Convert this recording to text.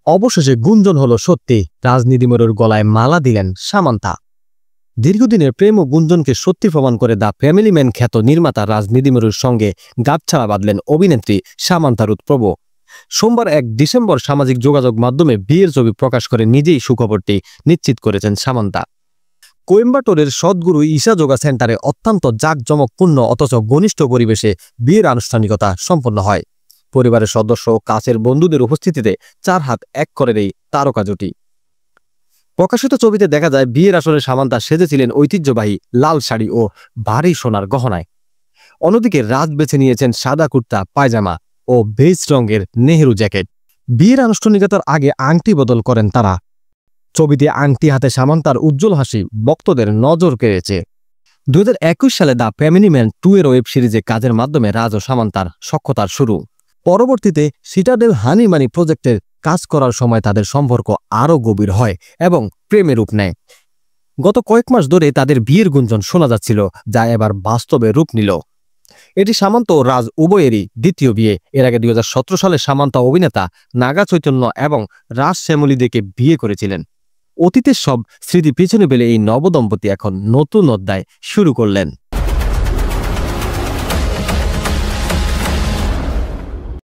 অবশেষে গুঞ্জন হলো সত্যি, রাজনীতিমরুর গলায় মালা দিলেন সামান্থা। দীর্ঘদিনের প্রেম ও গুঞ্জনকে সত্যি প্রমাণ করে দ্য ফ্যামিলি ম্যান খ্যাত নির্মাতা রাজনীতিমরুর সঙ্গে গাঁটছড়া বাঁধলেন অভিনেত্রী সামান্থা রুথ প্রভু। সোমবার 1 ডিসেম্বর সামাজিক যোগাযোগ মাধ্যমে বিয়ের ছবি প্রকাশ করে নিজেই সুখবরটি নিশ্চিত করেছেন সামান্থা। কোয়েম্বাটোরের সদ্গুরু ঈশা যোগা সেন্টারে অত্যন্ত জাঁকজমকপূর্ণ অথচ ঘনিষ্ঠ পরিবেশে বিয়ের আনুষ্ঠানিকতা সম্পন্ন হয়। পরিবারের সদস্য ও কাছের বন্ধুদের উপস্থিতিতে 4 হাত এক করে এই তারকা জুটি। প্রকাশিত ছবিতে দেখা যায় বিয়ের আসরে সামান্থা সেজেছিলেন ঐতিহ্যবাহী লাল শাড়ি ও ভারী সোনার গহনায়। অন্যদিকে রাজ বেছে নিয়েছেন সাদা কুর্তা পায়জামা ও বেজ রঙের নেহেরু জ্যাকেট। বিয়ের আনুষ্ঠানিকতার আগে আংটি বদল করেন তারা। ছবিতে আংটি হাতে সামান্থার উজ্জ্বল হাসি ভক্তদের নজর কেড়েছে। 2021 সালে দ্য ফ্যামিলি ম্যান 2 এর ওয়েব সিরিজে কাজের মাধ্যমে রাজ ও সামান্থার সখ্যতার শুরু। পরবর্তীতে সিটাডেল হানি মানি প্রজেক্টের কাজ করার সময় তাদের সম্পর্ক আরও গভীর হয় এবং প্রেমে রূপ নেয়। গত কয়েক মাস ধরে তাদের বিয়ের গুঞ্জন শোনা যাচ্ছিল, যা এবার বাস্তবে রূপ নিল। এটি সামান্থা ও রাজ উভয়েরই দ্বিতীয় বিয়ে। এর আগে 2017 সালে সামান্থা অভিনেতা নাগা চৈতন্য এবং রাজ শ্যামলীদেকে বিয়ে করেছিলেন। অতীতের সব স্মৃতি পিছনে ফেলে এই নবদম্পতি এখন নতুন অধ্যায় শুরু করলেন।